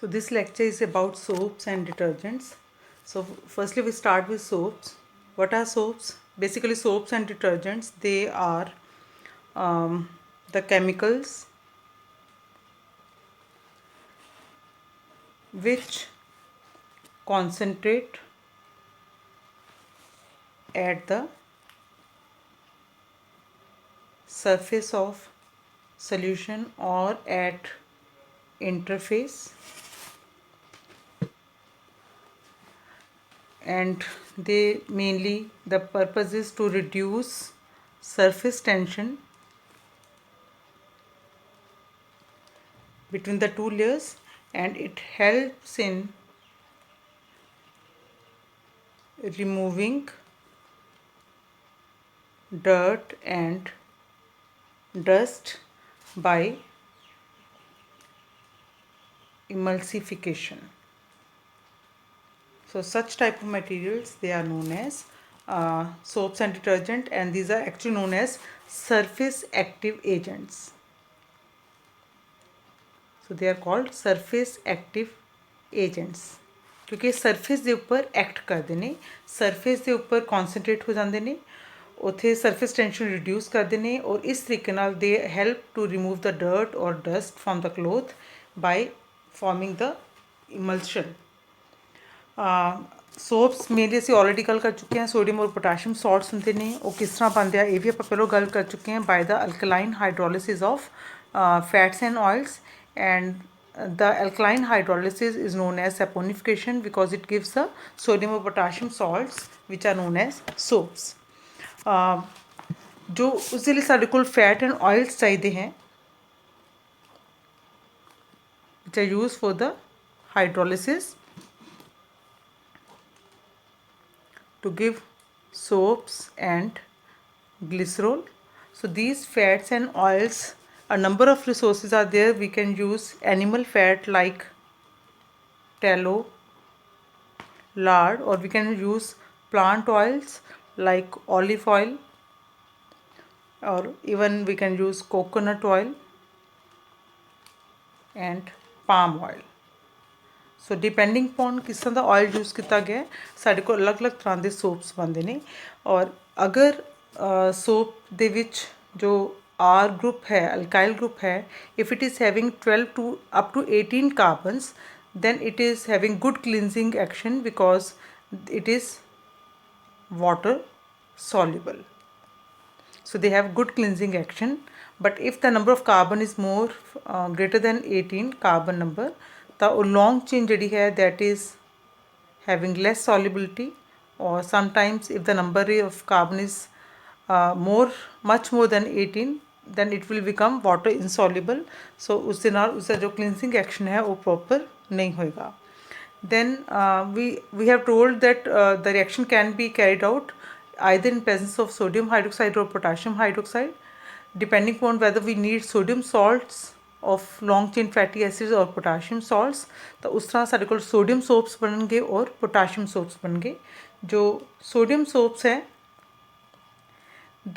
So this lecture is about soaps and detergents. So firstly we start with soaps. What are soaps? Basically soaps and detergents, they are the chemicals which concentrate at the surface of solution or at interface, and they mainly, the purpose is to reduce surface tension between the two layers, and it helps in removing dirt and dust by emulsification. So such type of materials, they are known as soaps and detergent, and these are actually known as surface active agents. So they are called surface active agents क्योंकि surface ਦੇ ਉੱਪਰ act ਕਰਦੇ ਨੇ, surface ਦੇ ਉੱਪਰ concentrate ਹੋ ਜਾਂਦੇ ਨੇ, ਉੱਥੇ ਸਰਫੇਸ ਟੈਂਸ਼ਨ ਰਿਡਿਊਸ ਕਰਦੇ ਨੇ, ਔਰ ਇਸ ਤਰੀਕੇ ਨਾਲ they help to remove the dirt or dust from the cloth by forming the emulsion. Soaps mainly ਅਸੀਂ ਆਲਰੇਡੀ ਗੱਲ ਕਰ ਚੁੱਕੇ ਹਾਂ, ਸੋਡੀਅਮ ਔਰ ਪੋਟਾਸ਼ੀਅਮ ਸਾਲਟਸ ਹੁੰਦੇ ਨੇ, ਉਹ ਕਿਸ ਤਰ੍ਹਾਂ ਬਣਦੇ ਆ ਇਹ ਵੀ ਆਪਾਂ ਪਹਿਲਾਂ ਗੱਲ ਕਰ ਚੁੱਕੇ ਹਾਂ, by the alkaline hydrolysis of fats and oils, and the alkaline hydrolysis is known as saponification because it gives the sodium or potassium salts which are known as soaps. जो उसके लिए साढ़े कोल फैट एंड ऑयल्स चाहिए हैं which are used for the hydrolysis to give soaps and glycerol. So these fats and oils, a number of resources are there. We can use animal fat like tallow, lard, or we can use plant oils like olive oil, or even we can use coconut oil and palm oil. So depending upon किस तरह का oil use किया गया है, साढ़े को अलग अलग तरह के सोप्स बनते हैं। और अगर सोप दे विच जो आर ग्रुप है, अल्काइल ग्रुप है, if it is having 12 to up to 18 carbons, then it is having good cleansing action because it is water soluble. So they have good cleansing action. But if the number of carbon is more greater than 18 carbon number, the long chain ਜਿਹੜੀ ਹੈ that is having less solubility, or sometimes if the number of carbon is much more than 18, then it will become water insoluble. So ਉਸ ਦੇ ਨਾਲ ਉਸਦਾ ਜੋ cleansing action ਹੈ ਉਹ proper नहीं होएगा. Then we have told that the reaction can be carried out either in presence of sodium hydroxide or potassium hydroxide, depending upon whether we need sodium salts of long chain fatty acids or potassium salts. तो उस तरह साढ़े को sodium soaps बननगे और potassium soaps बननगे। जो sodium soaps हैं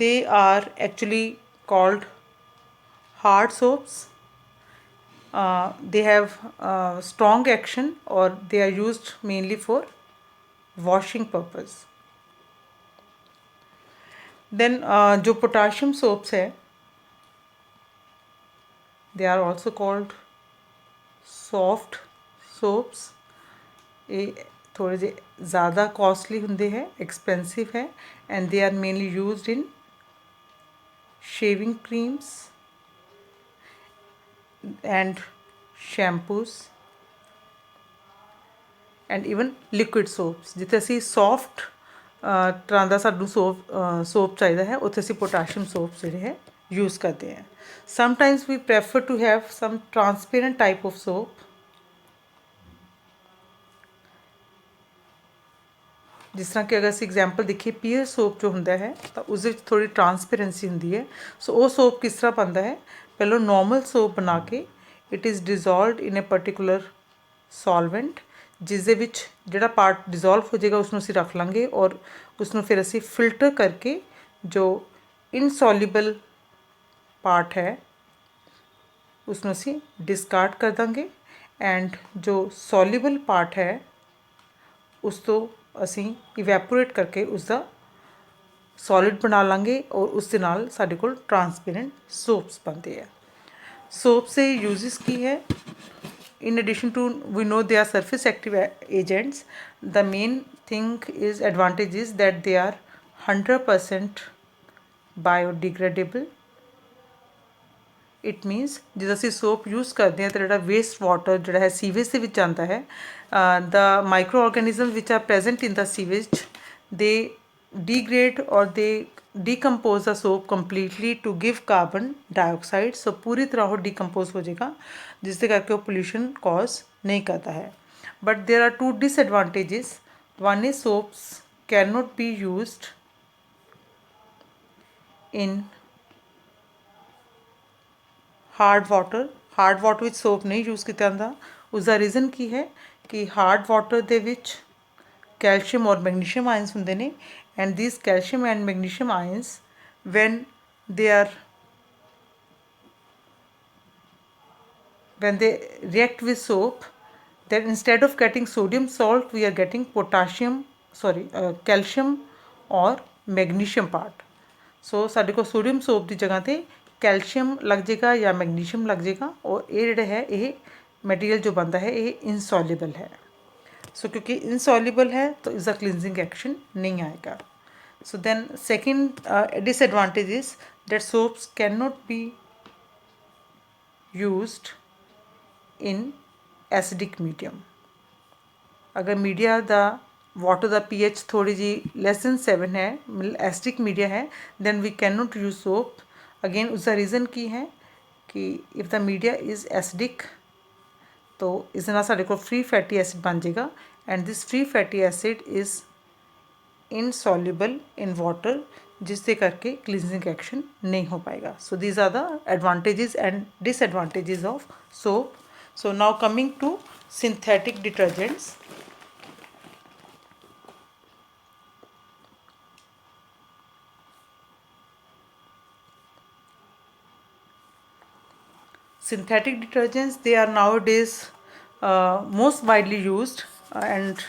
they are actually called hard soaps. They have strong action, or they are used mainly for washing purpose. Then जो potassium soaps है, they are also called soft soaps. ये थोड़े जे ज़्यादा costly होंगे हैं, एक्सपेंसिव है, and they are mainly used in shaving creams and shampoos and even liquid soaps. जिथे असी soft तरह का सानू सोप चाहिए है, उत्थे असी पोटाशियम सोप्स जिहड़े है यूज़ करते हैं. Sometimes we prefer to have some transparent type of soap. जिस तरह कि अगर ਅਸੀਂ एग्जाम्पल देखिए पीयर सोप जो ਹੁੰਦਾ है तो उस थोड़ी ट्रांसपेरेंसी होंगी है. सो वो सोप किस तरह बनता है, पहले नॉर्मल सोप बना के it is डिजोल्वड in a particular solvent, जिस दे विच जिहड़ा पार्ट डिजोल्व हो जाएगा उसनों असीं रख लांगे, और उसनों फिर असीं फिल्टर करके जो इनसॉल्यूबल पार्ट है उसनों असीं डिस्कार्ड कर देंगे, ਐਂਡ ਜੋ ਸੋਲਿਬਲ ਪਾਰਟ ਹੈ ਉਸ ਤੋਂ ਅਸੀਂ ਇਵੈਪੋਰੇਟ ਕਰਕੇ ਉਸਦਾ ਸੋਲਿਡ ਬਣਾ ਲਾਂਗੇ ਔਰ ਉਸ ਦੇ ਨਾਲ ਸਾਡੇ ਕੋਲ ਟਰਾਂਸਪੇਰੈਂਟ ਸੋਪਸ ਬਣਦੇ ਆ। सोप से यूजेस की है, in addition to we know they are surface active agents, the main thing is advantage is that they are 100% biodegradable। It means ਜਦੋਂ ਅਸੀਂ ਸੋਪ ਯੂਜ਼ ਕਰਦੇ ਹਾਂ ਤਾਂ ਜਿਹੜਾ ਵੇਸਟ ਵਾਟਰ ਜਿਹੜਾ ਹੈ ਸੀਵੇਜ ਦੇ ਵਿੱਚ ਜਾਂਦਾ ਹੈ, the microorganism which are present in the sewage, they degrade or they decompose the soap completely to give carbon dioxide। ਸੋ ਪੂਰੀ ਤਰ੍ਹਾਂ ਉਹ ਡੀਕੰਪੋਜ਼ ਹੋ ਜਾਏਗਾ ਜਿਸ ਦੇ ਕਰਕੇ ਉਹ ਪੋਲਿਊਸ਼ਨ ਕੌਜ਼ ਨਹੀਂ ਕਰਦਾ ਹੈ। But there are two disadvantages. One is soaps cannot be used in hard water ਵਿੱਚ ਸੋਪ ਨਹੀਂ ਯੂਜ਼ ਕੀਤਾ ਜਾਂਦਾ। ਉਸਦਾ ਰੀਜ਼ਨ ਕੀ ਹੈ ਕਿ ਹਾਰਡ ਵਾਟਰ ਦੇ ਵਿੱਚ ਕੈਲਸ਼ੀਅਮ ਔਰ ਮੈਗਨੀਸ਼ੀਅਮ ਆਇਨਸ ਹੁੰਦੇ ਨੇ, and these calcium and magnesium ions when they react with soap, then instead of getting sodium salt we are getting calcium or magnesium part। ਸੋ ਸਾਡੇ ਕੋਲ ਸੋਡੀਅਮ ਸੋਪ ਦੀ ਜਗ੍ਹਾ 'ਤੇ calcium ਲੱਗ ਜਾਏਗਾ ਜਾਂ ਮੈਗਨੀਸ਼ੀਅਮ ਲੱਗ ਜਾਏਗਾ, ਔਰ ਇਹ ਜਿਹੜਾ ਹੈ ਇਹ ਮਟੀਰੀਅਲ ਜੋ ਬਣਦਾ ਹੈ ਇਹ ਇਨਸੋਲਿਬਲ ਹੈ। सो क्योंकि इनसॉल्युबल है तो इसका क्लिनजिंग एक्शन नहीं आएगा। So then second disadvantage is that soaps can not be used in acidic medium. अगर मीडिया दा वाटर दा pH थोड़ी जी less than 7 है, एसिडिक मीडिया है, then we can not use soap. Again उसका रीज़न की है कि if the media is acidic तो इस ਨਾਲ ਸਾਡੇ ਕੋਲ फ्री फैटी एसिड बन जाएगा, and this free fatty acid is insoluble in water, जिससे करके क्लीनजिंग एक्शन नहीं हो पाएगा। So these are the advantages and disadvantages of soap. So now coming to synthetic detergents. Synthetic detergents, they are nowadays most widely used and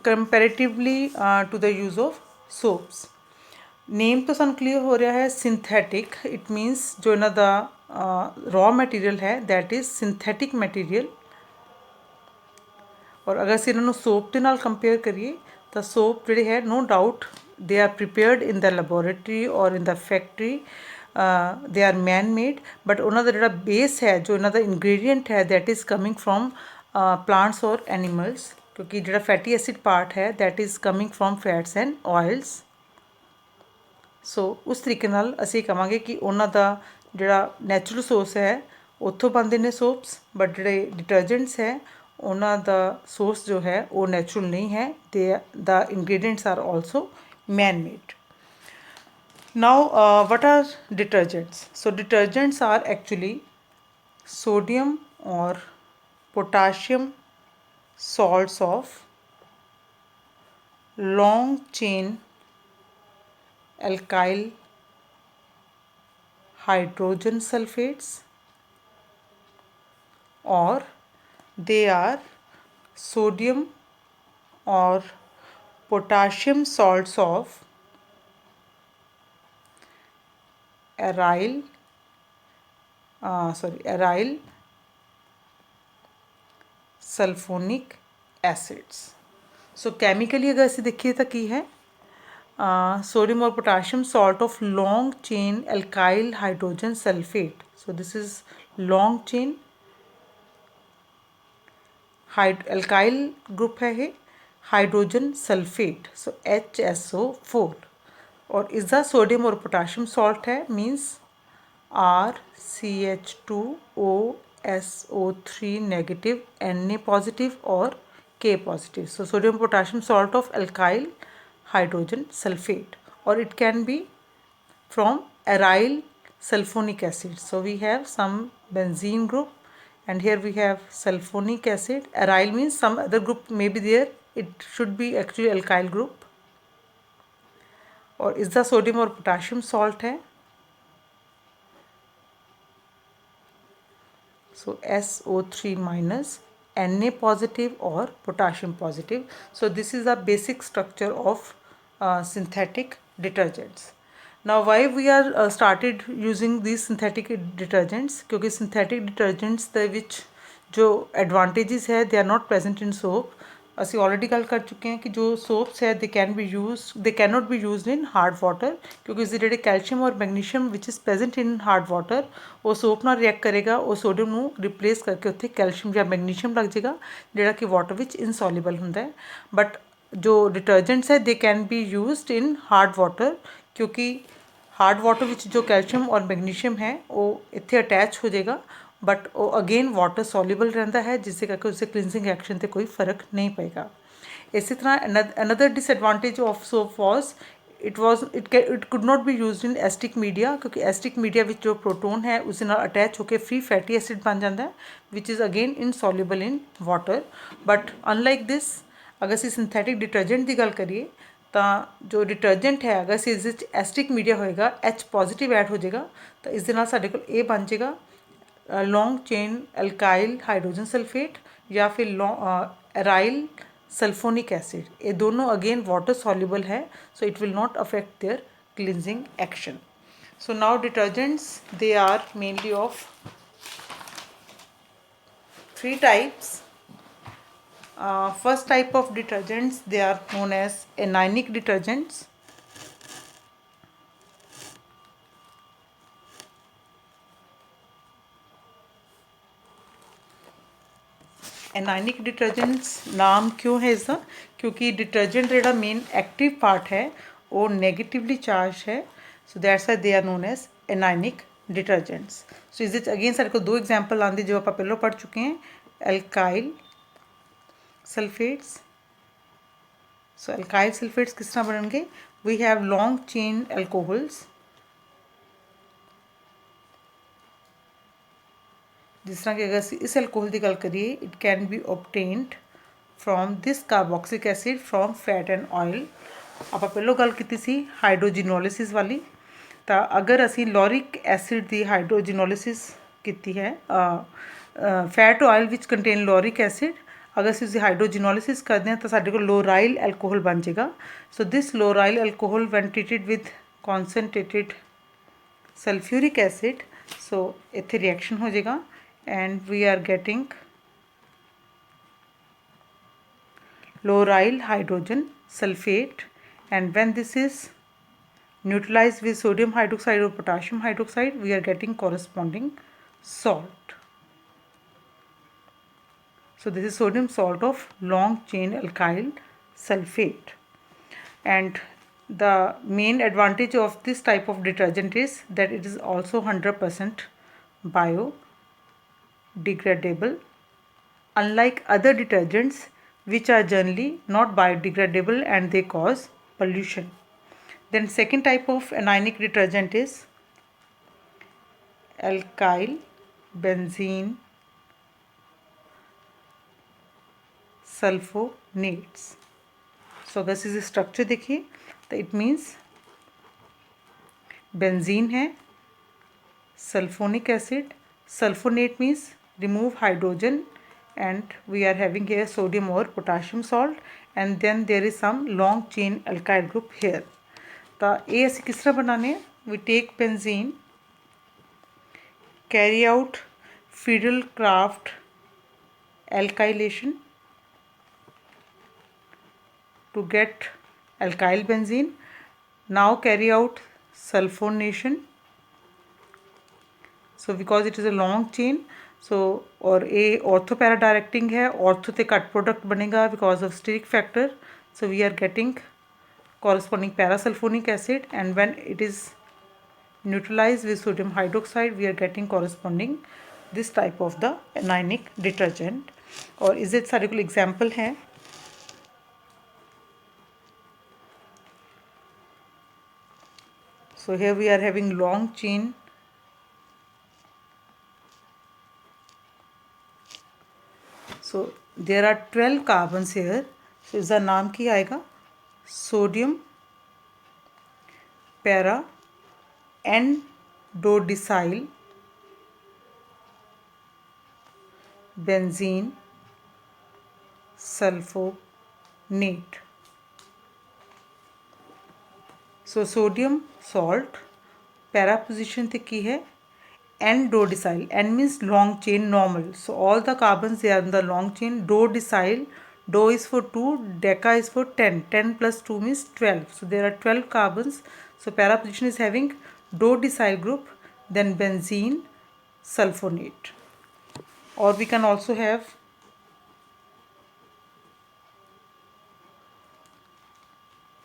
comparatively to the use of soaps। Name तो ਸਾਨੂੰ clear ਹੋ ਰਿਹਾ ਹੈ synthetic, it means ਜੋ ਇਹਨਾਂ ਦਾ raw material ਹੈ that is synthetic material. ਔਰ ਅਗਰ ਅਸੀਂ ਇਹਨਾਂ ਨੂੰ ਸੋਪ ਦੇ ਨਾਲ ਕੰਪੇਅਰ ਕਰੀਏ ਤਾਂ ਸੋਪ ਜਿਹੜੇ ਹੈ no doubt they are prepared in the laboratory or in the factory, they are man made, but ਉਹਨਾਂ ਦਾ ਜਿਹੜਾ ਬੇਸ ਹੈ ਜੋ ਇਹਨਾਂ ਦਾ ਇਨਗਰੀਡੀਅੰਟ ਹੈ that is coming from plants or animals, ਕਿਉਂਕਿ ਜਿਹੜਾ ਫੈਟੀ ਐਸਿਡ ਪਾਰਟ ਹੈ that is coming from fats and oils. So ਉਸ ਤਰੀਕੇ ਨਾਲ ਅਸੀਂ ਕਹਾਂਗੇ ਕਿ ਉਹਨਾਂ ਦਾ ਜਿਹੜਾ ਨੈਚੁਰਲ ਸੋਰਸ ਹੈ ਉੱਥੋਂ ਬਣਦੇ ਨੇ ਸੋਪਸ, ਬਟ ਜਿਹੜੇ ਡਿਟਰਜੈਂਟਸ ਹੈ ਉਹਨਾਂ ਦਾ ਸੋਰਸ ਜੋ ਹੈ ਉਹ ਨੈਚੁਰਲ ਨਹੀਂ ਹੈ, they the ingredients are also man made. Now what are detergents? So detergents are actually sodium or potassium salts of long chain alkyl hydrogen sulfates, or they are sodium or potassium salts of aryl sulphonic acids. So chemically अगर ਅਸੀਂ देखिए तो की है sodium और potassium salt of long chain alkyl hydrogen sulphate. So this is long chain alkyl group है ये, hydrogen sulphate सो HSO4, और इसका सोडियम और पोटाशियम सॉल्ट है means RCH2OSO3 negative, Na positive और K positive. So sodium potassium salt of alkyl hydrogen sulphate, और it can be from aryl sulfonic acid। So we have some benzene group and here we have sulfonic acid। Aryl means some other group may be there, it should be actually alkyl group, और इसका sodium और potassium salt है। So SO3 minus, Na positive or potassium positive. So this is the basic structure of synthetic detergents. Now why we are started using these synthetic detergents, क्योंकि synthetic detergents ਦੇ ਵਿੱਚ जो advantages है they are not present in soap. ਅਸੀਂ already ਗੱਲ ਕਰ ਚੁੱਕੇ ਹਾਂ ਕਿ ਜੋ ਸੋਪਸ ਹੈ they can not be used in hard water, ਕਿਉਂਕਿ ਇਸਦੇ ਜਿਹੜੇ ਕੈਲਸ਼ੀਅਮ ਔਰ magnesium which is present in hard water, ਉਹ ਸੋਪ ਨਾਲ ਰਿਐਕਟ ਕਰੇਗਾ, ਉਹ ਸੋਡੀਅਮ ਨੂੰ ਰਿਪਲੇਸ ਕਰਕੇ ਉੱਥੇ ਕੈਲਸ਼ੀਅਮ ਜਾਂ ਮੈਗਨੀਸ਼ੀਅਮ ਲੱਗ ਜਾਏਗਾ, ਜਿਹੜਾ ਕਿ ਵਾਟਰ ਵਿੱਚ ਇਨਸੋਲਿਬਲ ਹੁੰਦਾ ਹੈ। ਬਟ ਜੋ ਡਿਟਰਜੈਂਟਸ ਹੈ they can be used in hard water, ਕਿਉਂਕਿ ਹਾਰਡ ਵਾਟਰ ਵਿੱਚ ਜੋ ਕੈਲਸ਼ੀਅਮ ਔਰ ਮੈਗਨੀਸ਼ੀਅਮ ਹੈ ਉਹ ਇੱਥੇ ਅਟੈਚ ਹੋ ਜਾਏਗਾ, ਬਟ ਉਹ ਅਗੇਨ ਵਾਟਰ ਸੋਲਿਬਲ ਰਹਿੰਦਾ ਹੈ, ਜਿਸ ਦੇ ਕਰਕੇ ਉਸਦੇ ਕਲੀਨਜ਼ਿੰਗ ਐਕਸ਼ਨ 'ਤੇ ਕੋਈ ਫਰਕ ਨਹੀਂ ਪਏਗਾ। ਇਸੇ ਤਰ੍ਹਾਂ another disadvantage of soap was it could not be used in acidic media, ਕਿਉਂਕਿ ਐਸਟਿਕ ਮੀਡੀਆ ਵਿੱਚ ਜੋ ਪ੍ਰੋਟੋਨ ਹੈ ਉਸ ਨਾਲ ਅਟੈਚ ਹੋ ਕੇ ਫ੍ਰੀ ਫੈਟੀ ਐਸਿਡ ਬਣ ਜਾਂਦਾ, which is again insoluble in water. But unlike this, ਅਗਰ ਅਸੀਂ ਸਿੰਥੈਟਿਕ ਡਿਟਰਜੈਂਟ ਦੀ ਗੱਲ ਕਰੀਏ ਤਾਂ ਜੋ ਡਿਟਰਜੈਂਟ ਹੈ ਅਗਰ ਅਸੀਂ ਇਸ ਵਿੱਚ ਐਸਟਿਕ ਮੀਡੀਆ ਹੋਏਗਾ, H ਪੋਜ਼ੀਟਿਵ ਐਡ ਹੋ ਜਾਏਗਾ, ਤਾਂ ਇਸ ਦੇ ਨਾਲ ਸਾਡੇ ਕੋਲ ਇਹ ਬਣ ਜਾਏਗਾ long chain alkyl hydrogen sulphate या फिर एराइल सल्फोनिक एसिड। ये दोनों अगेन वाटर सॉल्युबल है, so it will not affect their cleansing action. So now detergents they are mainly of three types. First type of detergents, they are known as anionic detergents. Anionic detergents नाम क्यों है इसका, क्योंकि detergent ਜਿਹੜਾ men active part ਹੈ ਉਹ negatively charge ਹੈ, so that's why they are known as anionic detergents. So ਇਸ ਵਿੱਚ ਅਗੇਨ ਸਾਡੇ ਕੋਲ ਦੋ ਐਗਜ਼ਾਮਪਲ ਆਉਂਦੇ ਜੋ ਆਪਾਂ ਪਹਿਲਾਂ ਪੜ੍ਹ ਚੁੱਕੇ ਹਾਂ, alkyl sulphates. So alkyl sulphates किस तरह बनणगे, we have long chain alcohols, जिस तरह कि अगर ਅਸੀਂ ਇਸ ਐਲਕੋਹਲ ਦੀ ਗੱਲ ਕਰੀਏ, it can be obtained from this carboxylic acid from fat and oil. ਆਪਾਂ ਪਹਿਲਾਂ ਗੱਲ ਕੀਤੀ ਸੀ ਹਾਈਡਰੋਜੀਨੋਲਿਸਿਸ ਵਾਲੀ, ਤਾਂ ਅਗਰ ਅਸੀਂ ਲੋਰਿਕ ਐਸਿਡ ਦੀ ਹਾਈਡਰੋਜੀਨੋਲਿਸਿਸ ਕੀਤੀ ਹੈ ਫੈਟ ਆਇਲ ਵਿੱਚ ਕੰਟੇਨ ਲੋਰਿਕ ਐਸਿਡ, ਅਗਰ ਅਸੀਂ ਉਸਦੀ ਹਾਈਡਰੋਜੀਨੋਲਿਸਿਸ ਕਰਦੇ ਹਾਂ ਤਾਂ ਸਾਡੇ ਕੋਲ ਲੋਰਾਈਲ ਐਲਕੋਹਲ ਬਣ ਜਾਏਗਾ। So this lauryl alcohol when treated with concentrated sulphuric acid, so ਇੱਥੇ ਰਿਐਕਸ਼ਨ ਹੋ ਜਾਏਗਾ and we are getting loryl hydrogen sulfate, and when this is neutralized with sodium hydroxide or potassium hydroxide, we are getting corresponding salt. So this is sodium salt of long chain alkyl sulfate, and the main advantage of this type of detergent is that it is also 100% biodegradable, unlike other detergents which are generally not biodegradable and they cause pollution. Then second type of anionic detergent is alkyl benzene sulfonates. So अगर इस structure देखिए तो it means benzene है, sulphonic acid, sulfonate means remove hydrogen, and we are having here sodium or potassium salt, and then there is some long chain alkyl group here. तो ये ਅਸੀਂ किस तरह बनाने हैं, we take benzene, carry out Friedel-Crafts alkylation to get alkyl benzene. Now carry out sulfonation, so because it is a long chain, so और ये ortho para directing है, ऑर्थो ते कट प्रोडक्ट बनेगा because of steric factor, so we are getting corresponding parasulfonic acid, and when it is neutralized with sodium hydroxide, we are getting corresponding this type of the anionic detergent. और इस सारे को example है, so here we are having long chain so there are 12 carbons here, so इसका नाम क्या आएगा, sodium para dodecyl benzene sulfonate. So sodium salt para position ਤੇ ਕੀ ਹੈ n dodecyl. N means long chain normal, so all the carbons they are in the long chain. Dodecyl, do is for 2, deca is for 10. 10 plus 2 means 12, so there are 12 carbons. So para position is having dodecyl group, then benzene sulfonate. Or we can also have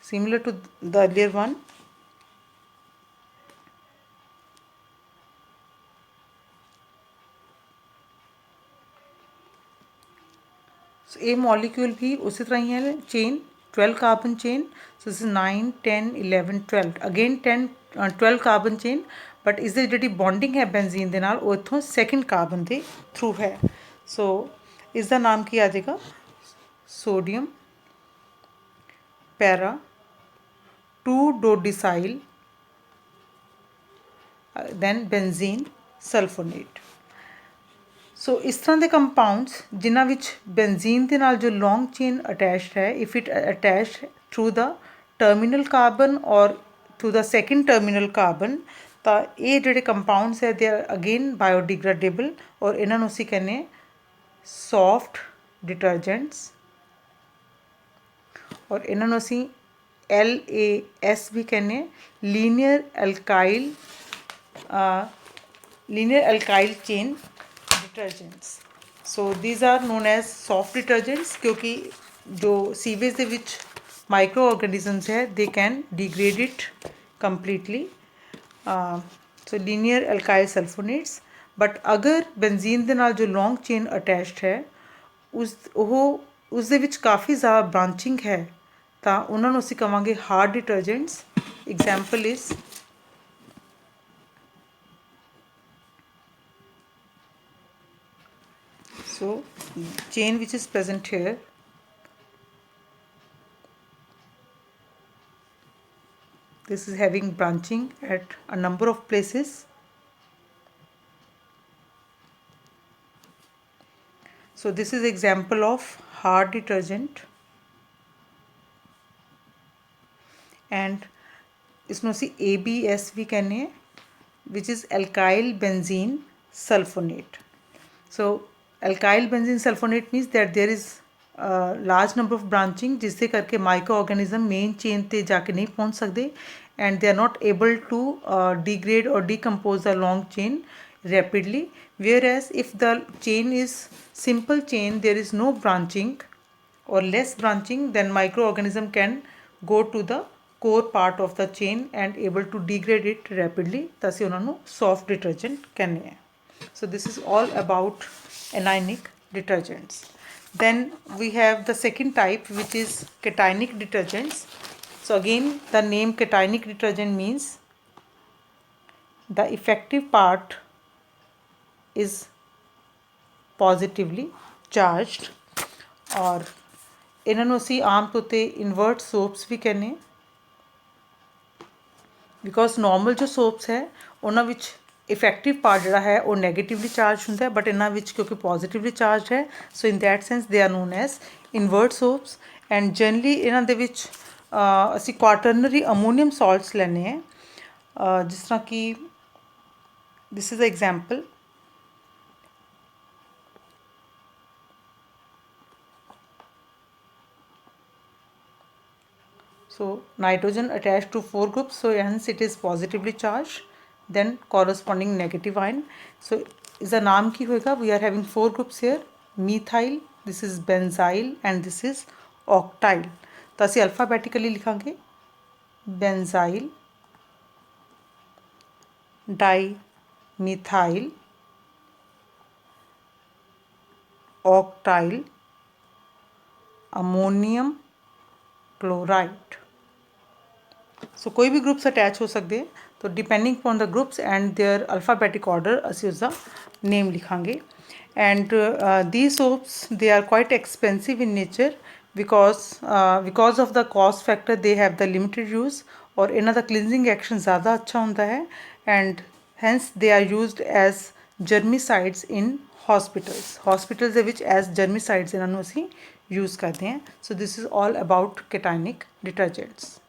similar to the earlier one, so a molecule भी उसी तरह ही है, chain 12 carbon chain. So this is 9 10 11 12, again 10 12 carbon chain, but ਇਸ ਦੀ ਜਿਹੜੀ bonding ਹੈ benzene ਦੇ ਨਾਲ ਉਹ ਇੱਥੋਂ second carbon ਦੇ through ਹੈ. So ਇਸ ਦਾ ਨਾਮ ਕੀ ਆ ਜਾਏਗਾ, sodium para 2 dodecyl then benzene sulfonate. ਸੋ ਇਸ ਤਰ੍ਹਾਂ ਦੇ ਕੰਪਾਊਂਡਸ ਜਿਨ੍ਹਾਂ ਵਿੱਚ ਬੈਂਜ਼ੀਨ ਦੇ ਨਾਲ ਜੋ ਲੌਂਗ ਚੇਨ ਅਟੈਚਡ ਹੈ, if it attached through the terminal carbon ਔਰ ਥਰੂ ਦਾ ਸੈਕਿੰਡ ਟਰਮੀਨਲ ਕਾਰਬਨ, ਤਾਂ ਇਹ ਜਿਹੜੇ ਕੰਪਾਊਂਡਸ ਹੈ ਦੇ ਆਰ ਅਗੇਨ ਬਾਇਓਡੀਗ੍ਰੇਡੇਬਲ, ਔਰ ਇਹਨਾਂ ਨੂੰ ਅਸੀਂ ਕਹਿੰਦੇ ਹਾਂ ਸੌਫਟ ਡਿਟਰਜੈਂਟਸ, ਔਰ ਇਹਨਾਂ ਨੂੰ ਅਸੀਂ LAS ਵੀ ਕਹਿੰਦੇ ਹਾਂ, linear alkyl chain detergents. So these are known as soft detergents क्योंकि जो सीवेज ਦੇ ਵਿੱਚ माइक्रो ऑर्गेनिजम्स है they can degrade it completely. So linear alkyl sulfonates. but अगर बेंजीन ਦੇ ਨਾਲ जो लॉन्ग चेन अटैच्ड है ਉਸ ਦੇ ਵਿੱਚ ਕਾਫੀ ਜ਼ਿਆਦਾ ਬ੍ਰਾਂਚਿੰਗ ਹੈ, ਤਾਂ ਉਹਨਾਂ ਨੂੰ ਅਸੀਂ ਕਵਾਂਗੇ hard detergents. Example is so chain which is present here, this is having branching at a number of places. So this is example of hard detergent, and इसमें ਅਸੀਂ ABS भी कहने हैं, which is alkyl benzene sulfonate. So alkyl benzene sulfonate means that there is large number of branching, ਜਿਸ ਦੇ ਕਰਕੇ micro ਆਰਗੈਨਿਜ਼ਮ main chain ਤੇ ਜਾ ਕੇ ਨਹੀਂ ਪਹੁੰਚ ਸਕਦੇ, and they are not able to degrade or decompose the long chain rapidly. Whereas if the chain is simple chain, there is no branching or less branching, then microorganism can go to the core part of the chain and able to degrade it rapidly. ਤਾਂ ਅਸੀਂ ਉਹਨਾਂ ਨੂੰ soft detergent ਕਹਿੰਦੇ ਹਾਂ. So this is all about anionic detergents. Then we have the second type, which is cationic detergents. So again the name cationic detergent means the effective part is positively charged, और ਇਹਨਾਂ ਨੂੰ ਅਸੀਂ ਆਮ ਤੌਰ ਤੇ invert soaps ਵੀ ਕਹਿੰਦੇ ਹਾਂ, because normal ਜੋ soaps ਹੈ ਉਹਨਾਂ ਵਿੱਚ ਇਫੈਕਟਿਵ ਪਾਰਟ ਜਿਹੜਾ ਹੈ ਉਹ ਨੈਗੇਟਿਵਲੀ ਚਾਰਜ ਹੁੰਦਾ ਹੈ, ਬਟ ਇਹਨਾਂ ਵਿੱਚ ਕਿਉਂਕਿ ਪੋਜ਼ਿਟਿਵਲੀ ਚਾਰਜ ਹੈ, so in that sense they are known as invert soaps. And generally ਇਹਨਾਂ ਦੇ ਵਿੱਚ ਅਸੀਂ ਕੁਆਟਰਨਰੀ ਅਮੋਨੀਅਮ ਸਾਲਟਸ ਲੈਂਦੇ ਹਾਂ, ਜਿਸ ਤਰ੍ਹਾਂ ਕਿ this is a example. So nitrogen attached to 4 groups, so hence it is positively charged, then corresponding negative ion. So is the naam ki hoega, we are having 4 groups here, methyl, this is benzyl, and this is octyl. तो ਅਸੀਂ alphabetically लिखांगे benzyl, dimethyl, octyl, ammonium chloride. सो कोई भी groups attach हो सकते हैं, तो depending upon the groups and their alphabetic order ਅਸੀਂ ਉਸਦਾ ਨੇਮ ਲਿਖਾਂਗੇ. And these soaps they are quite expensive in nature because of the cost factor they have the limited use, ਔਰ ਇਹਨਾਂ ਦਾ ਕਲੀਨਜ਼ਿੰਗ ਐਕਸ਼ਨ ਜ਼ਿਆਦਾ ਅੱਛਾ ਹੁੰਦਾ ਹੈ, and hence they are used as germicides in hospitals ਦੇ ਵਿੱਚ as ਜਰਮੀਸਾਈਡਸ ਇਹਨਾਂ ਨੂੰ ਅਸੀਂ ਯੂਜ਼ ਕਰਦੇ ਹਾਂ। So this is all about cationic detergents.